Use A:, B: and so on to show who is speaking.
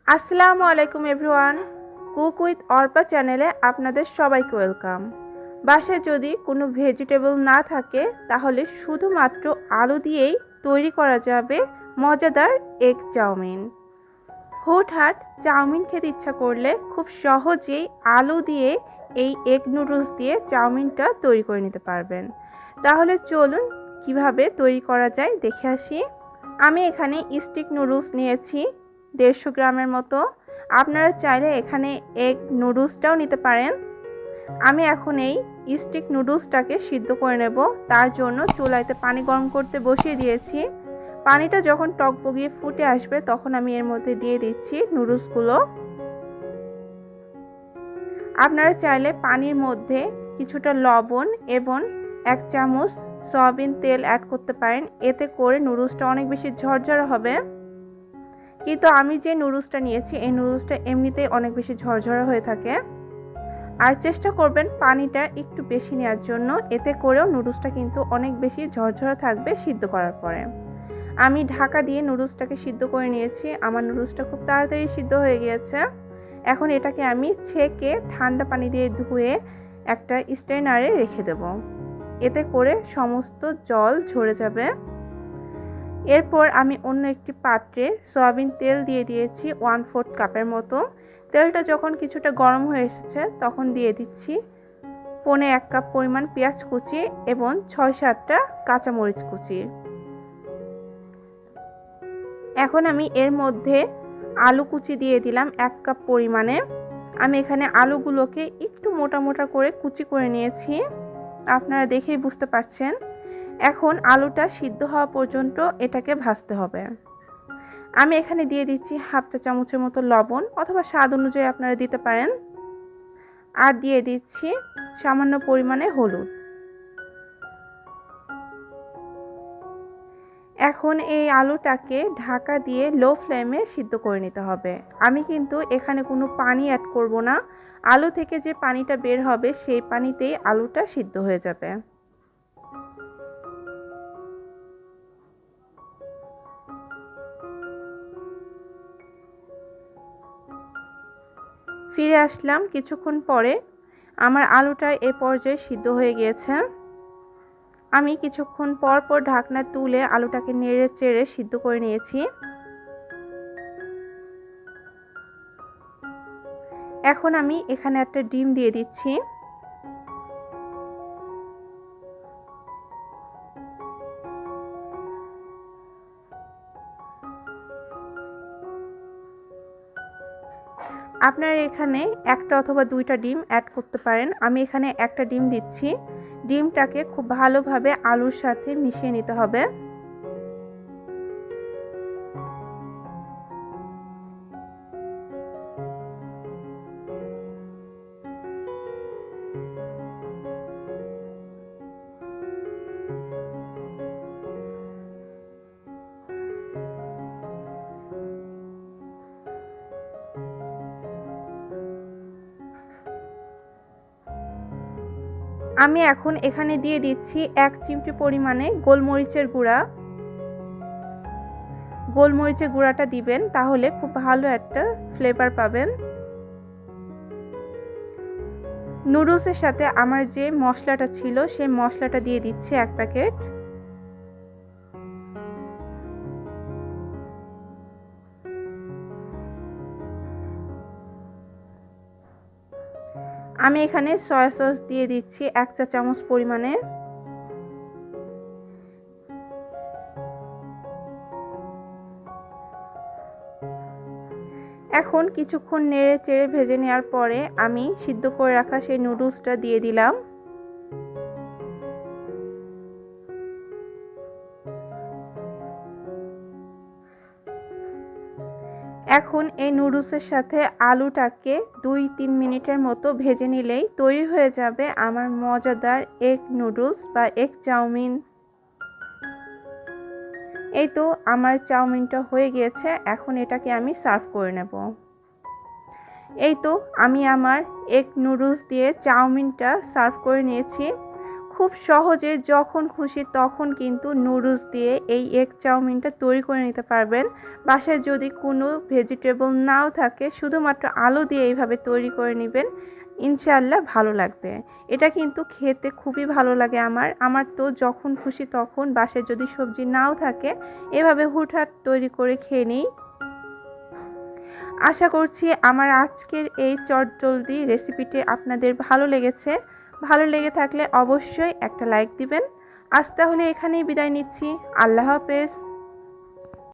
A: আসসালামু আলাইকুম everyone. Cook with Arpa চ্যানেলে আপনাদের সবাইকে ওয়েলকাম। বাসায় যদি কোনো ভেজিটেবল না থাকে তাহলে শুধুমাত্র আলু দিয়েই তৈরি করা যাবে মজাদার এগ চাউমিন। হুটহাট চাউমিন খেতে ইচ্ছা করলে খুব সহজেই আলু দিয়ে এই এগ নুডলস দিয়ে চাউমিনটা তৈরি করে নিতে পারবেন। তাহলে চলুন কিভাবে তৈরি করা যায় দেখে আসি। আমি এখানে স্টিক নুডলস নিয়েছি 150 গ্রামের মতো। আপনারা চাইলে এখানে এগ নুডলসটাও নিতে পারেন। আমি এখন এই স্টিক নুডলসটাকে সিদ্ধ করে নেব। তার জন্য চুলাইতে পানি গরম করতে বসিয়ে দিয়েছি। পানিটা যখন টকবগিয়ে ফুটে আসবে তখন আমি এর মধ্যে দিয়ে দিচ্ছি নুডলসগুলো। আপনারা চাইলে পানির মধ্যে কিছুটা লবণ এবং 1 চামচ সয়াবিন তেল অ্যাড করতে পারেন। এতে করে নুডলসটা অনেক বেশি ঝরঝরে হবে। কিন্তু আমি যে নুডলসটা নিয়েছি এই নুডলসটা এমনিতেই অনেক বেশি ঝরঝরে হয়ে থাকে। আর চেষ্টা করবেন পানিটা একটু বেশি নেওয়ার জন্য, এতে করেও নুডলসটা কিন্তু অনেক বেশি ঝরঝরে থাকবে সিদ্ধ করার পরে। আমি ঢাকা দিয়ে নুডলসটাকে সিদ্ধ করে নিয়েছি। আমার নুডলসটা খুব তাড়াতাড়ি সিদ্ধ হয়ে গিয়েছে। এখন এটাকে আমি ছেঁকে ঠান্ডা পানি দিয়ে ধুয়ে একটা স্ট্রেনারে রেখে দেব। এতে করে সমস্ত জল ঝরে যাবে। এরপর আমি অন্য একটি পাত্রে সয়াবিন তেল দিয়ে দিয়েছি 1/4 কাপের মতো। তেলটা যখন কিছুটা গরম হয়ে এসেছে তখন দিয়ে দিচ্ছি 1.25 কাপ পরিমাণ পেঁয়াজ কুচি এবং 6-7টা কাঁচামরিচ কুচি। এখন আমি এর মধ্যে আলু কুচি দিয়ে দিলাম 1 কাপ পরিমাণে। আমি এখানে আলুগুলোকে একটু মোটা মোটা করে কুচি করে নিয়েছি, আপনারা দেখেই বুঝতে পারছেন। এখন আলুটা সিদ্ধ হওয়া পর্যন্ত এটাকে ভাজতে হবে। আমি এখানে দিয়ে দিচ্ছি 1/2 চা চামচের মতো লবণ, অথবা স্বাদ অনুযায়ী আপনারা দিতে পারেন। আর দিয়ে দিচ্ছি সামান্য পরিমাণে হলুদ। এখন এই আলুটাকে ঢাকা দিয়ে লো ফ্লেমে সিদ্ধ করে নিতে হবে। আমি কিন্তু এখানে কোনো পানি অ্যাড করব না। আলু থেকে যে পানিটা বের হবে সেই পানিতেই আলুটা সিদ্ধ হয়ে যাবে। ফিরে আসলাম কিছুক্ষণ পরে। আমার আলুটা এ পর্যায়ে সিদ্ধ হয়ে গিয়েছে। আমি কিছুক্ষণ পর পর ঢাকনা তুলে আলুটাকে নেড়ে চেড়ে সিদ্ধ করে নিয়েছি। এখন আমি এখানে একটা ডিম দিয়ে দিচ্ছি। আপনারা এখানে একটা অথবা 2টা ডিম অ্যাড করতে পারেন। আমি এখানে একটা ডিম দিচ্ছি। ডিমটাকে খুব ভালোভাবে আলুর সাথে মিশিয়ে নিতে হবে। আমি এখন এখানে দিয়ে দিচ্ছি 1 চিমটি পরিমাণে গোলমরিচের গুঁড়া। গোলমরিচের গুঁড়াটা দিবেন, তাহলে খুব ভালো একটা ফ্লেভার পাবেন। নুডলসের সাথে আমার যে মশলাটা ছিল সেই মশলাটা দিয়ে দিচ্ছি 1 প্যাকেট। আমি এখানে সয়া সস দিয়ে দিচ্ছি 1 চা চামচ পরিমাণে। এখন কিছুক্ষণ নেড়ে চেড়ে ভেজে নেওয়ার পরে আমি সিদ্ধ করে রাখা সেই নুডলসটা দিয়ে দিলাম। এখন এই নুডলসের সাথে আলুটাকে 2-3 মিনিটের মতো ভেজে নিলেই তৈরি হয়ে যাবে আমার মজাদার এগ নুডলস বা এগ চাউমিন। এই তো আমার চাউমিনটা হয়ে গিয়েছে। এখন এটাকে আমি সার্ভ করে নেব। এই তো আমি আমার এগ নুডলস দিয়ে চাউমিনটা সার্ভ করে নিয়েছি। খুব সহজে যখন খুশি তখন কিন্তু নুডলস দিয়ে এই এগ চাউমিনটা তৈরি করে নিতে পারবেন। বাসায় যদি কোনো ভেজিটেবল নাও থাকে, শুধুমাত্র আলু দিয়ে এইভাবে তৈরি করে নেবেন, ইনশাআল্লাহ ভালো লাগবে। এটা কিন্তু খেতে খুবই ভালো লাগে আমার তো যখন খুশি তখন, বাসায় যদি সবজি নাও থাকে, এভাবে হুটহাট তৈরি করে খেয়ে নিই। আশা করছি আমার আজকের এই চটজলদি রেসিপিটি আপনাদের ভালো লেগেছে। ভালো লেগে থাকলে অবশ্যই একটা লাইক দিবেন। আজ তাহলে এখানেই বিদায় নিচ্ছি। আল্লাহ হাফেজ।